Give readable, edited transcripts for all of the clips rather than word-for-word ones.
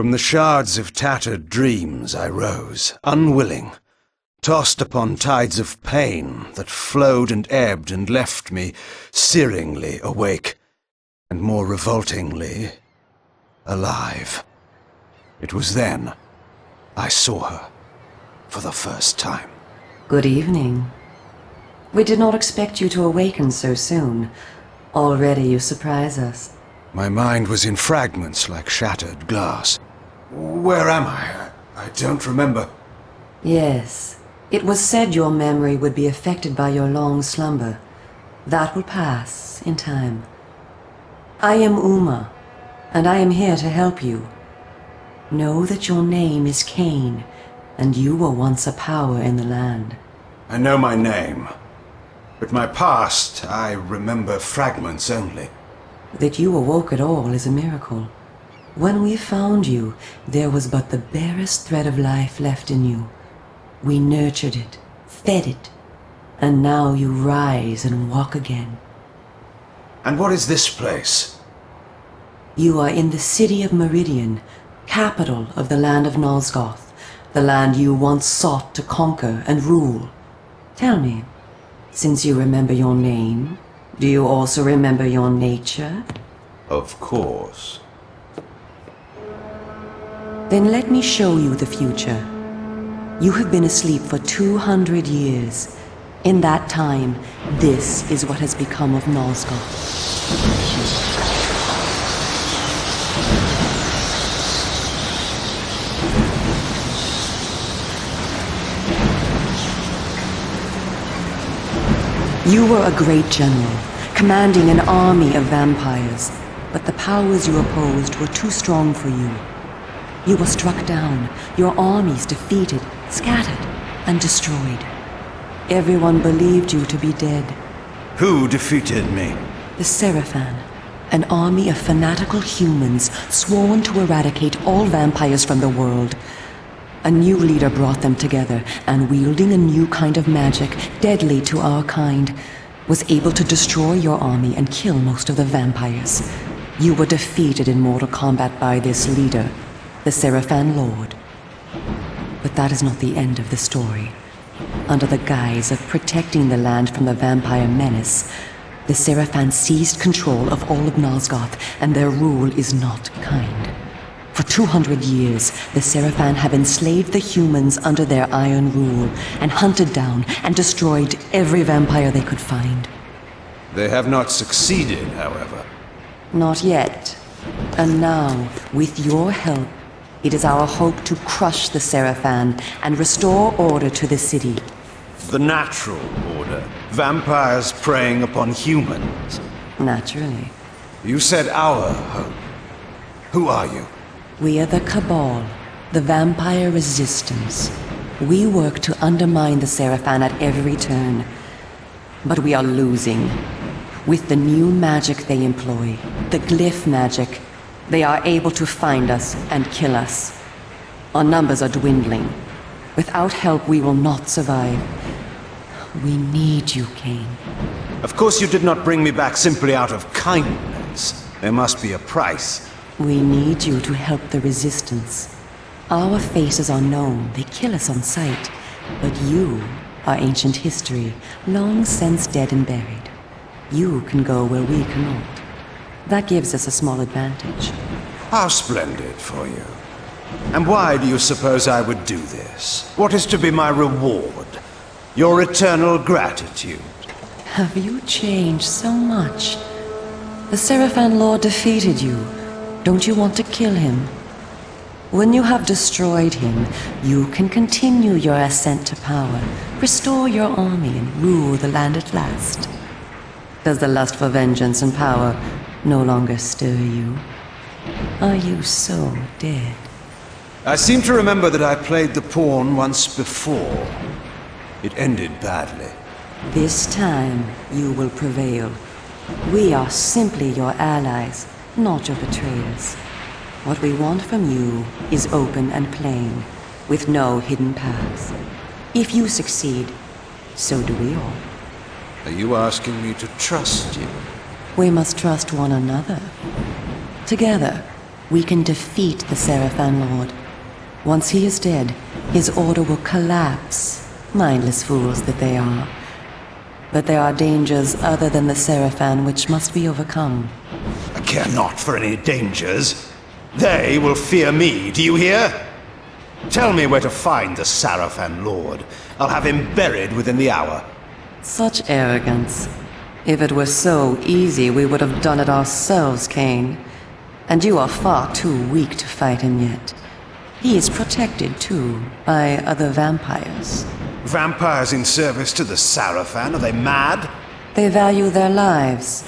From the shards of tattered dreams I rose, unwilling, tossed upon tides of pain that flowed and ebbed and left me searingly awake, and more revoltingly, alive. It was then I saw her for the first time. Good evening. We did not expect you to awaken so soon. Already you surprise us. My mind was in fragments like shattered glass. Where am I? I don't remember. Yes. It was said your memory would be affected by your long slumber. That will pass in time. I am Uma, and I am here to help you. Know that your name is Kain, and you were once a power in the land. I know my name, but my past, I remember fragments only. That you awoke at all is a miracle. When we found you, there was but the barest thread of life left in you. We nurtured it, fed it, and now you rise and walk again. And what is this place? You are in the city of Meridian, capital of the land of Nalsgoth, the land you once sought to conquer and rule. Tell me, since you remember your name, do you also remember your nature? Of course. Then let me show you the future. You have been asleep for 200 years. In that time, this is what has become of Nalsgoth. You were a great general, commanding an army of vampires, but the powers you opposed were too strong for you. You were struck down, your armies defeated, scattered, and destroyed. Everyone believed you to be dead. Who defeated me? The Seraphan, an army of fanatical humans sworn to eradicate all vampires from the world. A new leader brought them together, and wielding a new kind of magic, deadly to our kind, was able to destroy your army and kill most of the vampires. You were defeated in mortal combat by this leader, the Seraphan Lord. But that is not the end of the story. Under the guise of protecting the land from the vampire menace, the Seraphan seized control of all of Nalsgoth, and their rule is not kind. For 200 years, the Seraphan have enslaved the humans under their iron rule, and hunted down and destroyed every vampire they could find. They have not succeeded, however. Not yet. And now, with your help, it is our hope to crush the Seraphan and restore order to the city. The natural order. Vampires preying upon humans. Naturally. You said our hope. Who are you? We are the Cabal, the vampire resistance. We work to undermine the Seraphan at every turn. But we are losing. With the new magic they employ, the Glyph magic, they are able to find us and kill us. Our numbers are dwindling. Without help, we will not survive. We need you, Kain. Of course you did not bring me back simply out of kindness. There must be a price. We need you to help the Resistance. Our faces are known, they kill us on sight. But you are ancient history, long since dead and buried. You can go where we cannot. That gives us a small advantage. How splendid for you. And why do you suppose I would do this? What is to be my reward? Your eternal gratitude? Have you changed so much? The Seraphan Lord defeated you. Don't you want to kill him? When you have destroyed him, you can continue your ascent to power, restore your army, and rule the land at last. Does the lust for vengeance and power no longer stir you? Are you so dead? I seem to remember that I played the pawn once before. It ended badly. This time, you will prevail. We are simply your allies, not your betrayers. What we want from you is open and plain, with no hidden paths. If you succeed, so do we all. Are you asking me to trust you? We must trust one another. Together, we can defeat the Seraphan Lord. Once he is dead, his order will collapse, mindless fools that they are. But there are dangers other than the Seraphan which must be overcome. I care not for any dangers. They will fear me, do you hear? Tell me where to find the Seraphan Lord. I'll have him buried within the hour. Such arrogance. If it were so easy, we would have done it ourselves, Kain. And you are far too weak to fight him yet. He is protected, too, by other vampires. Vampires in service to the Seraphan? Are they mad? They value their lives.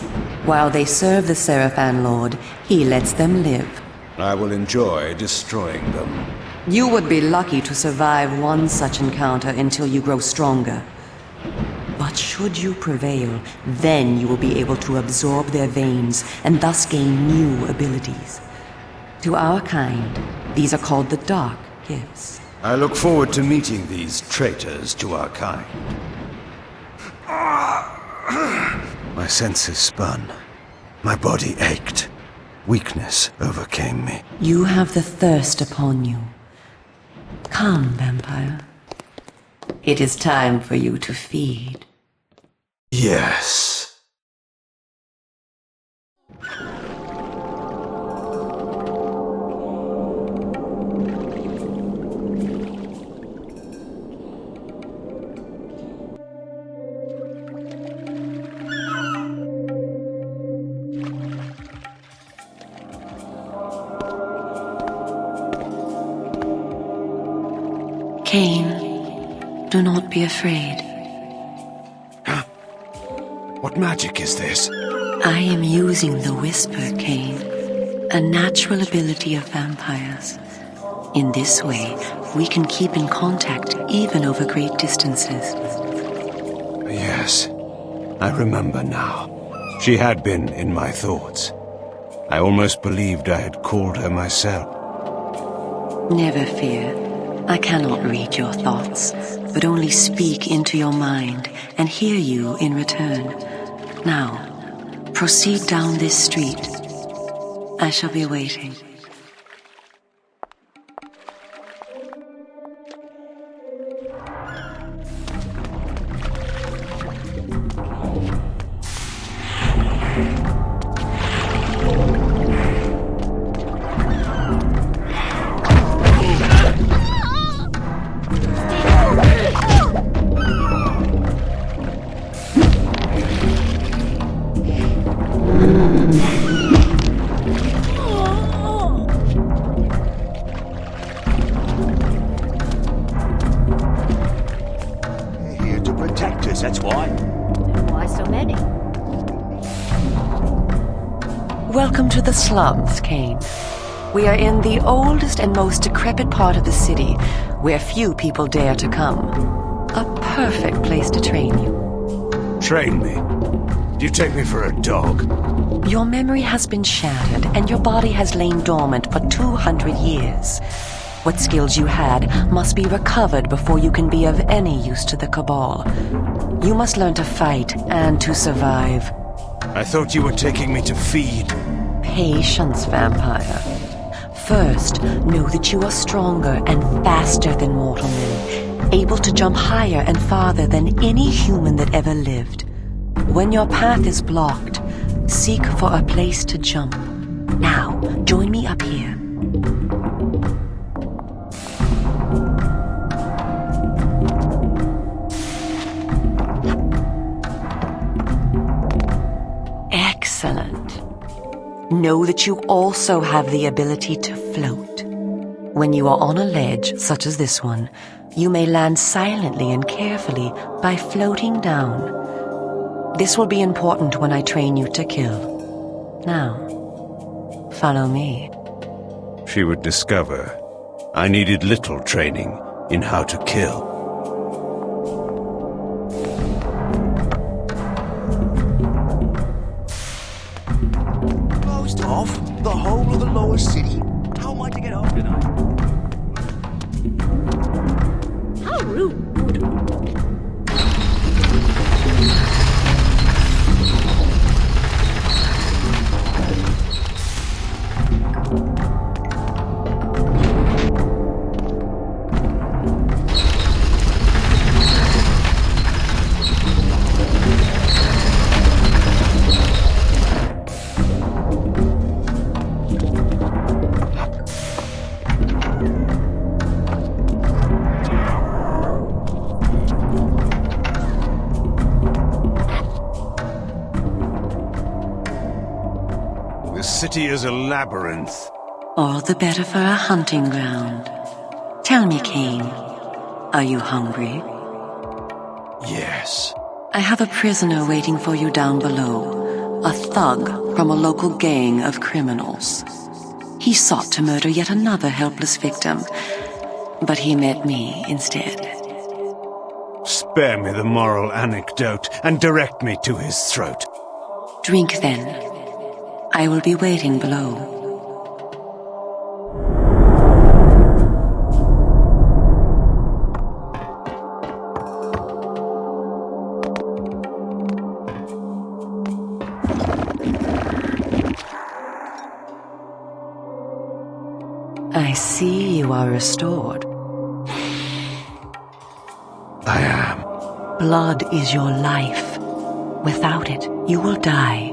While they serve the Seraphan Lord, he lets them live. I will enjoy destroying them. You would be lucky to survive one such encounter until you grow stronger. But should you prevail, then you will be able to absorb their veins and thus gain new abilities. To our kind, these are called the Dark Gifts. I look forward to meeting these traitors to our kind. My senses spun. My body ached. Weakness overcame me. You have the thirst upon you. Come, vampire. It is time for you to feed. Yes. Kain, do not be afraid. What magic is this? I am using the Whisper, Kain, a natural ability of vampires. In this way, we can keep in contact even over great distances. Yes, I remember now. She had been in my thoughts. I almost believed I had called her myself. Never fear. I cannot read your thoughts, but only speak into your mind and hear you in return. Now, proceed down this street. I shall be waiting. That's why. Why so many? Welcome to the slums, Kain. We are in the oldest and most decrepit part of the city, where few people dare to come. A perfect place to train you. Train me? Do you take me for a dog? Your memory has been shattered, and your body has lain dormant for 200 years. What skills you had must be recovered before you can be of any use to the Cabal. You must learn to fight and to survive. I thought you were taking me to feed. Patience, vampire. First, know that you are stronger and faster than mortal men, able to jump higher and farther than any human that ever lived. When your path is blocked, seek for a place to jump. Now, join me up here. Excellent. Know that you also have the ability to float. When you are on a ledge, such as this one, you may land silently and carefully by floating down. This will be important when I train you to kill. Now, follow me. She would discover I needed little training in how to kill. Closed off the whole of the lower city? How am I to get home tonight? How rude. city is a labyrinth. All the better for a hunting ground. Tell me, Kain, are you hungry? Yes. I have a prisoner waiting for you down below. A thug from a local gang of criminals. He sought to murder yet another helpless victim, but he met me instead. Spare me the moral anecdote and direct me to his throat. Drink then. I will be waiting below. I see you are restored. I am. Blood is your life. Without it, you will die.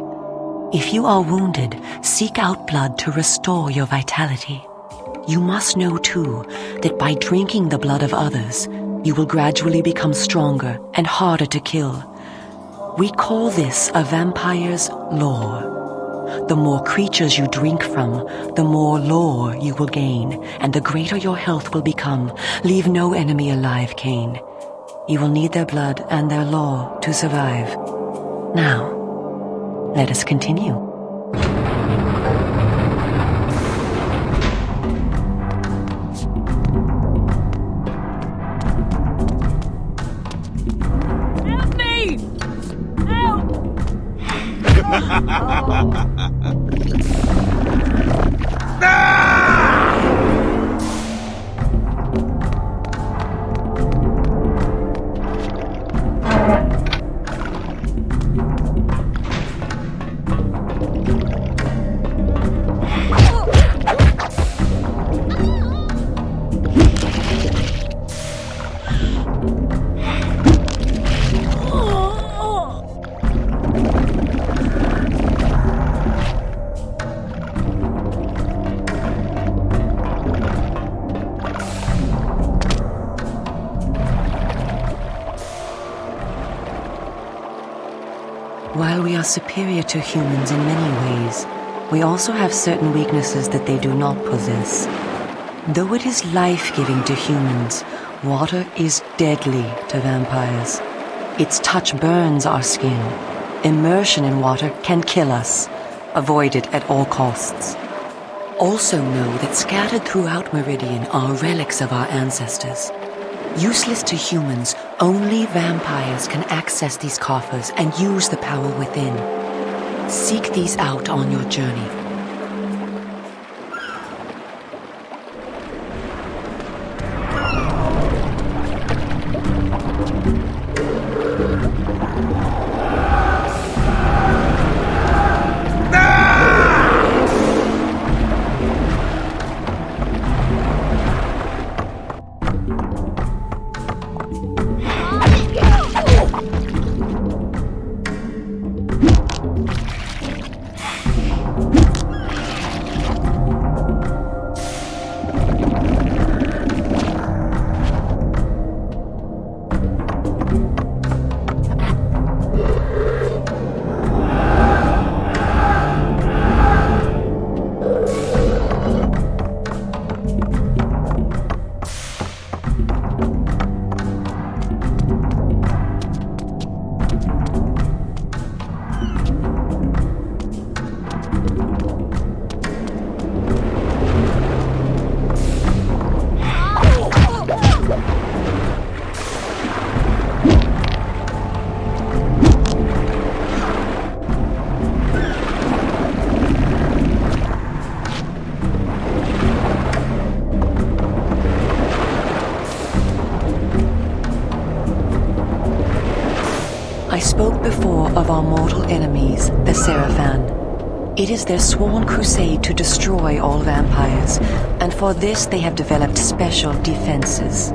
If you are wounded, seek out blood to restore your vitality. You must know, too, that by drinking the blood of others, you will gradually become stronger and harder to kill. We call this a vampire's lore. The more creatures you drink from, the more lore you will gain, and the greater your health will become. Leave no enemy alive, Kain. You will need their blood and their lore to survive. Now, let us continue. Help me! Help! While we are superior to humans in many ways, we also have certain weaknesses that they do not possess. Though it is life-giving to humans, water is deadly to vampires. Its touch burns our skin. Immersion in water can kill us. Avoid it at all costs. Also know that scattered throughout Meridian are relics of our ancestors. Useless to humans, only vampires can access these coffers and use the power within. Seek these out on your journey. I spoke before of our mortal enemies, the Seraphan. It is their sworn crusade to destroy all vampires, and for this they have developed special defenses.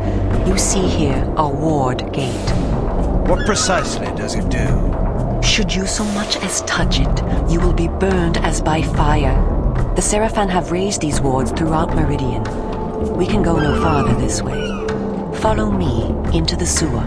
You see here a ward gate. What precisely does it do? Should you so much as touch it, you will be burned as by fire. The Seraphan have raised these wards throughout Meridian. We can go no farther this way. Follow me into the sewer.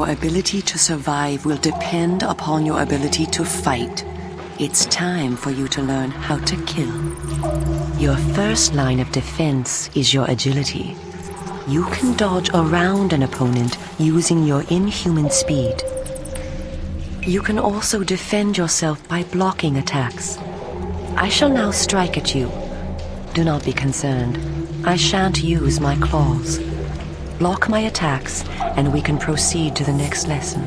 Your ability to survive will depend upon your ability to fight. It's time for you to learn how to kill. Your first line of defense is your agility. You can dodge around an opponent using your inhuman speed. You can also defend yourself by blocking attacks. I shall now strike at you. Do not be concerned. I shan't use my claws. Block my attacks, and we can proceed to the next lesson.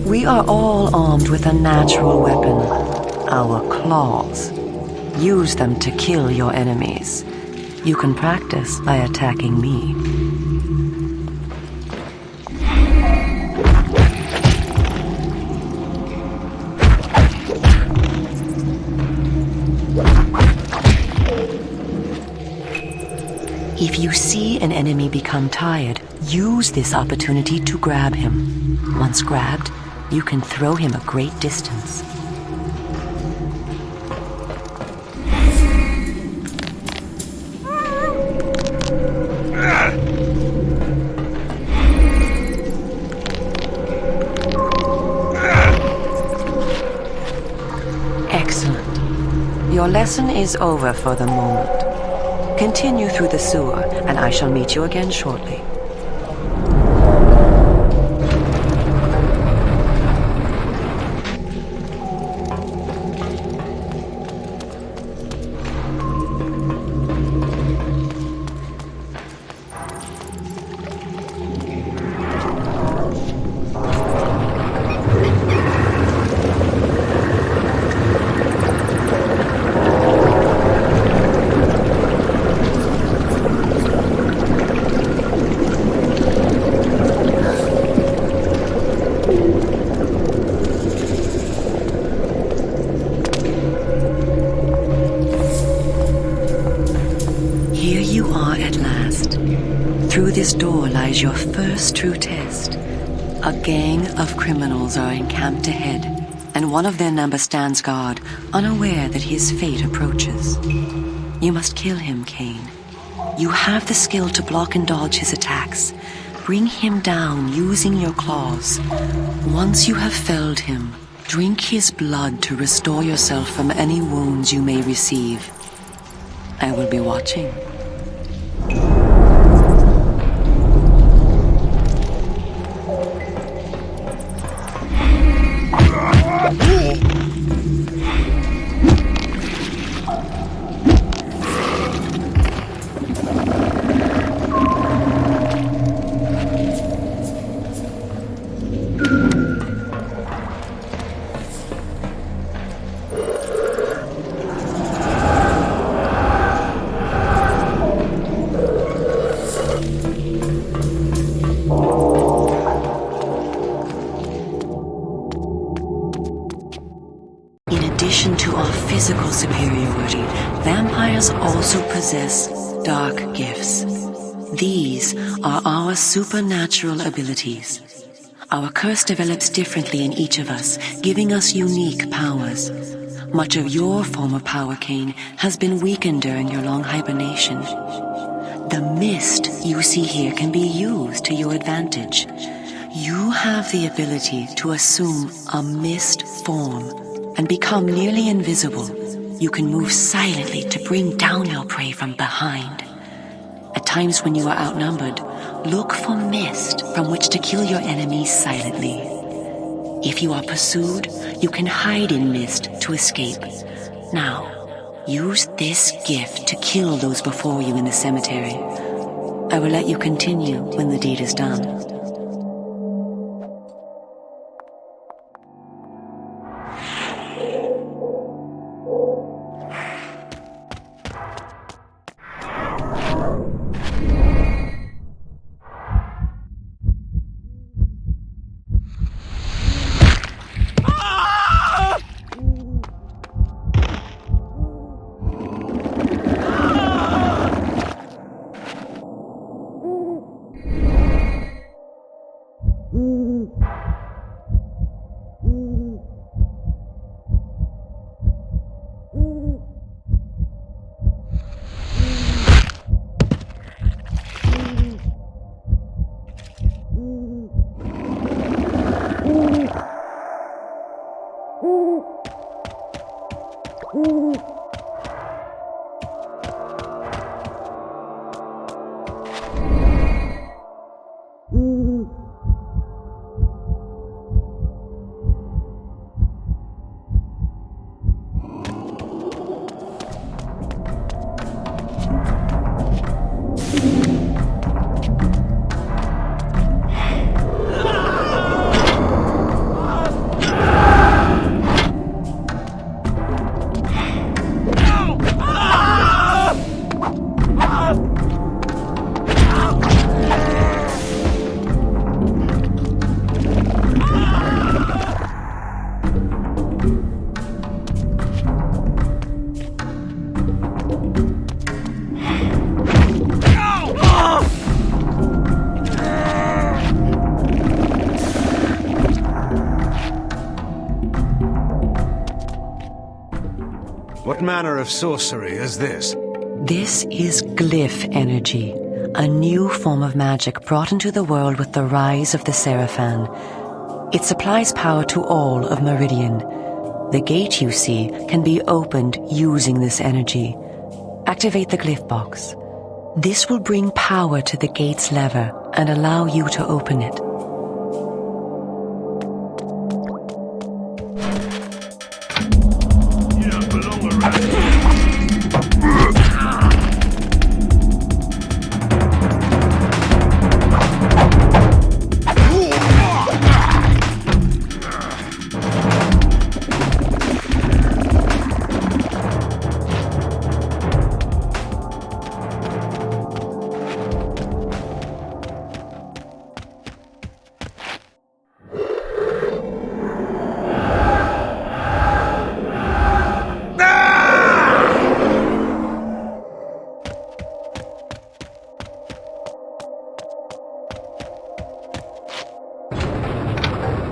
We are all armed with a natural weapon, our claws. Use them to kill your enemies. You can practice by attacking me. If you see an enemy become tired, use this opportunity to grab him. Once grabbed, you can throw him a great distance. Excellent. Your lesson is over for the moment. Continue through the sewer, and I shall meet you again shortly. Through this door lies your first true test. A gang of criminals are encamped ahead, and one of their number stands guard, unaware that his fate approaches. You must kill him, Kain. You have the skill to block and dodge his attacks. Bring him down using your claws. Once you have felled him, drink his blood to restore yourself from any wounds you may receive. I will be watching. Physical superiority, vampires also possess dark gifts. These are our supernatural abilities. Our curse develops differently in each of us, giving us unique powers. Much of your former power, Kain, has been weakened during your long hibernation. The mist you see here can be used to your advantage. You have the ability to assume a mist form and become nearly invisible. You can move silently to bring down your prey from behind. At times when you are outnumbered, look for mist from which to kill your enemies silently. If you are pursued, you can hide in mist to escape. Now, use this gift to kill those before you in the cemetery. I will let you continue when the deed is done. What manner of sorcery is this? This is Glyph energy, a new form of magic brought into the world with the rise of the Seraphan. It supplies power to all of Meridian. The gate you see can be opened using this energy. Activate the Glyph box. This will bring power to the gate's lever and allow you to open it. You don't belong around here.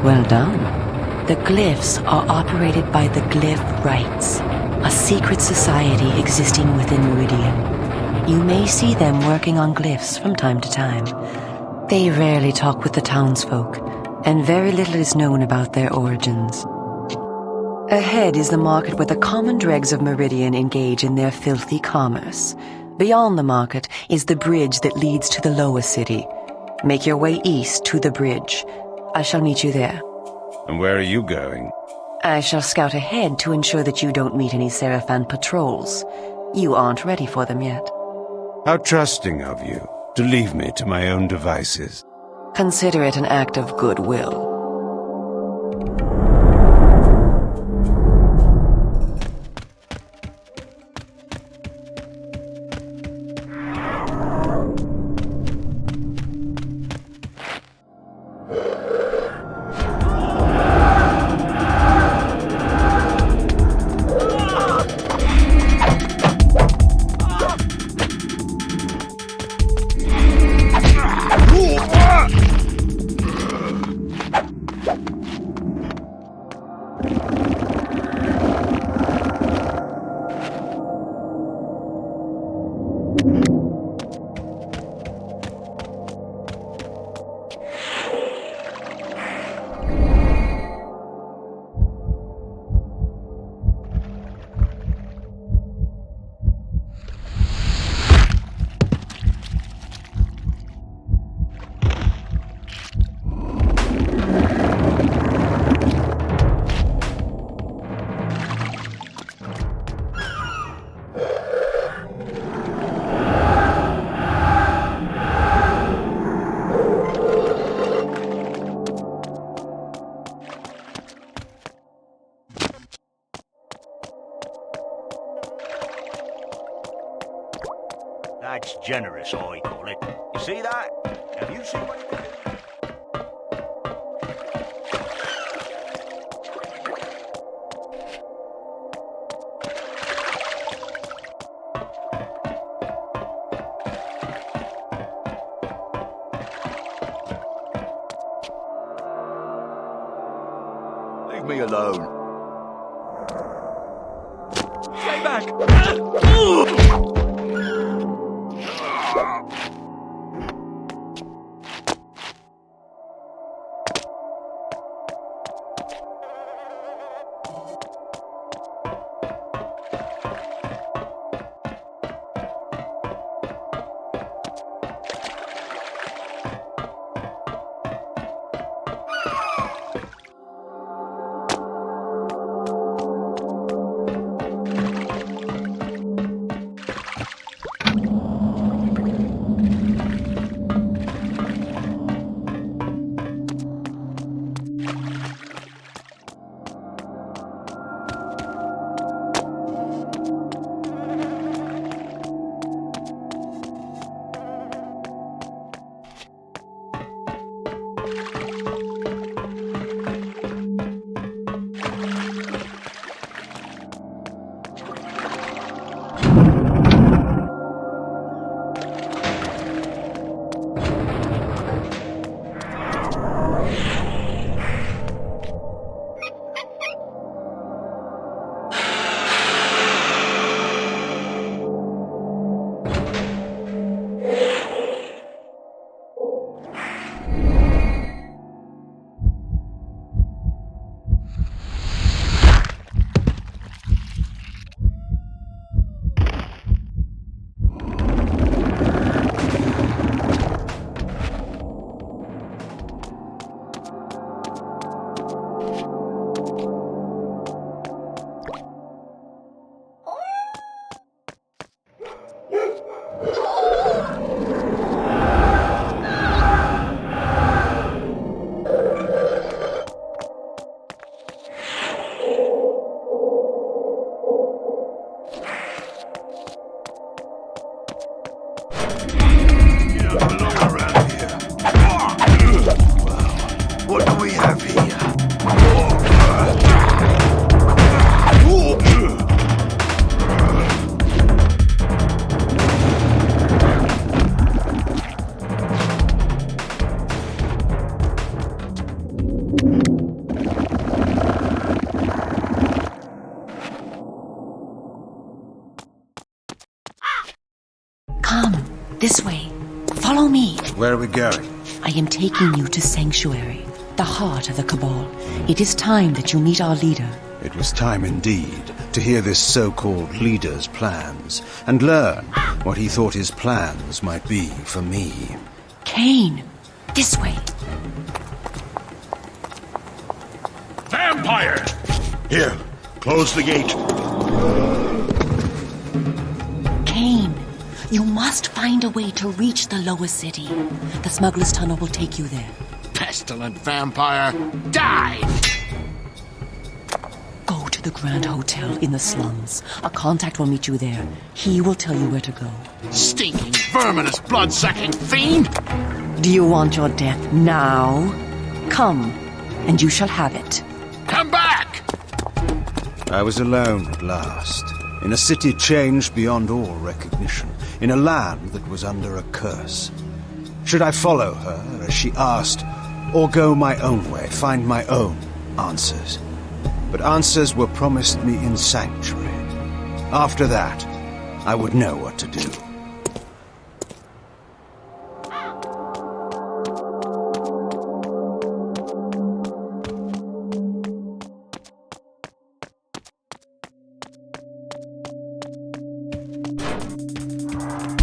Well done. The Glyphs are operated by the Glyph Rites, a secret society existing within Meridian. You may see them working on glyphs from time to time. They rarely talk with the townsfolk, and very little is known about their origins. Ahead is the market where the common dregs of Meridian engage in their filthy commerce. Beyond the market is the bridge that leads to the lower city. Make your way east to the bridge. I shall meet you there. And where are you going? I shall scout ahead to ensure that you don't meet any Seraphan patrols. You aren't ready for them yet. How trusting of you to leave me to my own devices. Consider it an act of goodwill. That's generous, I call it. You see that? Have you seen what he can do? Leave me alone. Stay back! This way. Follow me. Where are we going? I am taking you to Sanctuary, the heart of the Cabal. It is time that you meet our leader. It was time indeed to hear this so-called leader's plans and learn what he thought his plans might be for me. Kain, this way. Vampire! Here, close the gate. Kain, you must find a way to reach the lower city. The smuggler's tunnel will take you there. Pestilent vampire, die! Go to the Grand Hotel in the slums. A contact will meet you there. He will tell you where to go. Stinking, verminous, blood-sucking fiend! Do you want your death now? Come, and you shall have it. Come back! I was alone at last, in a city changed beyond all recognition, in a land that was under a curse. Should I follow her, as she asked, or go my own way, find my own answers? But answers were promised me in Sanctuary. After that, I would know what to do.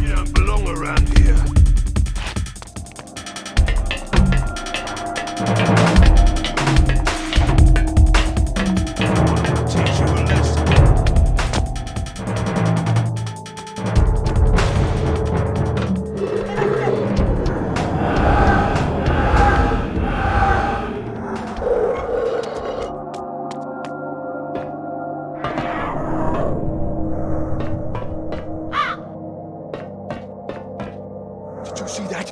You don't belong around here. Teach you a lesson. Did you see that?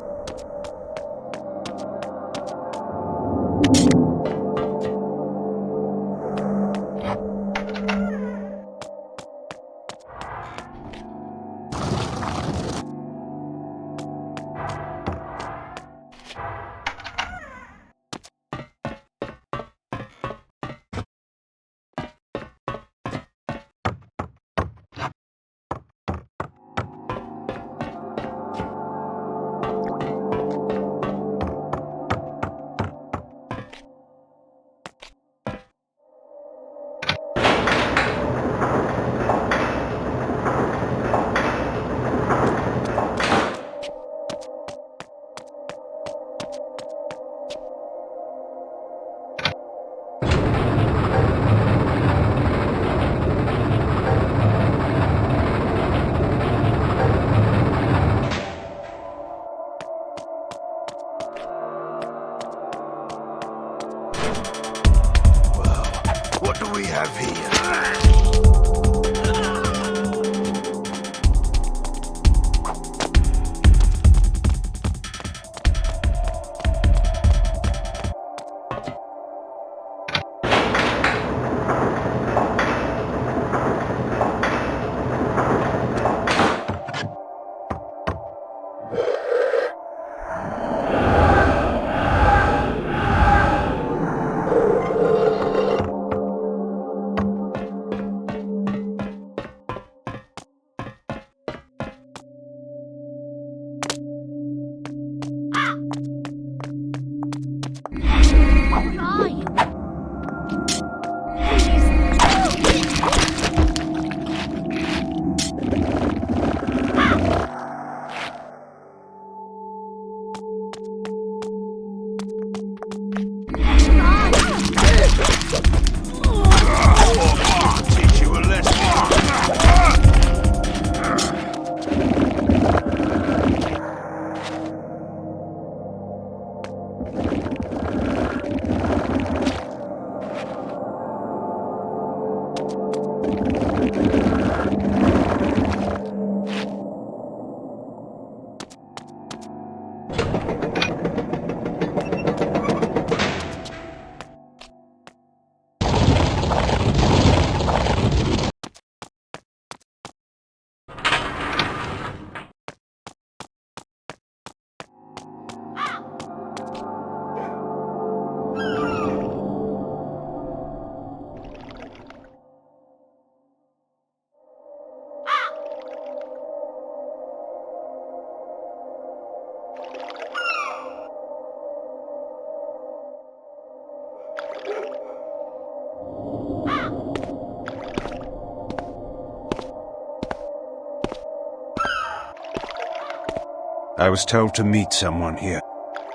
I was told to meet someone here.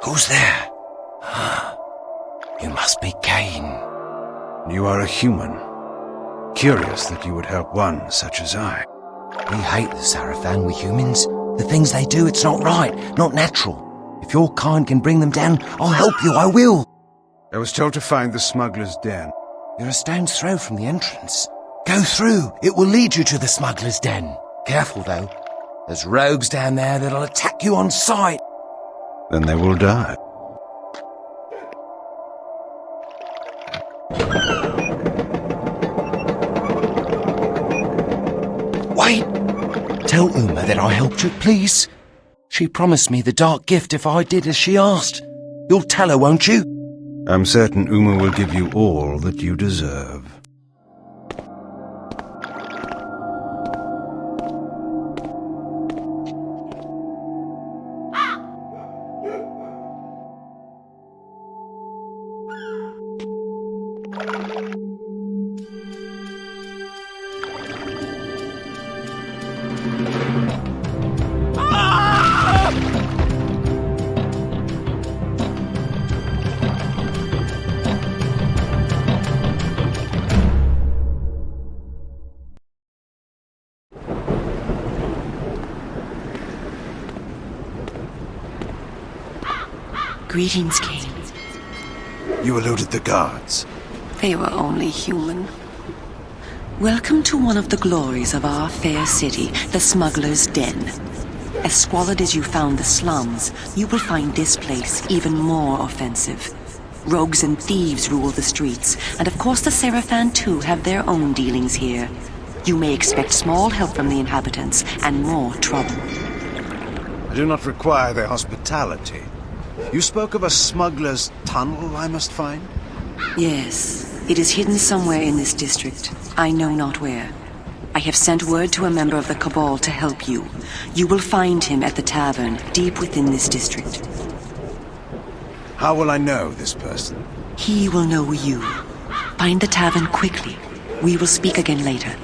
Who's there? You must be Kain. You are a human. Curious that you would help one such as I. We hate the Seraphan, we humans. The things they do, it's not right, not natural. If your kind can bring them down, I'll help you, I will. I was told to find the smuggler's den. You're a stone's throw from the entrance. Go through, it will lead you to the smuggler's den. Careful though, there's rogues down there that'll attack you on sight. Then they will die. Wait! Tell Uma that I helped you, please. She promised me the dark gift if I did as she asked. You'll tell her, won't you? I'm certain Uma will give you all that you deserve. Greetings, Kain. You eluded the guards. They were only human. Welcome to one of the glories of our fair city, the smuggler's den. As squalid as you found the slums, you will find this place even more offensive. Rogues and thieves rule the streets, and of course the Seraphan too have their own dealings here. You may expect small help from the inhabitants, and more trouble. I do not require their hospitality. You spoke of a smuggler's tunnel I must find? Yes, it is hidden somewhere in this district. I know not where. I have sent word to a member of the cabal to help you. You will find him at the tavern, deep within this district. How will I know this person? He will know you. Find the tavern quickly. We will speak again later.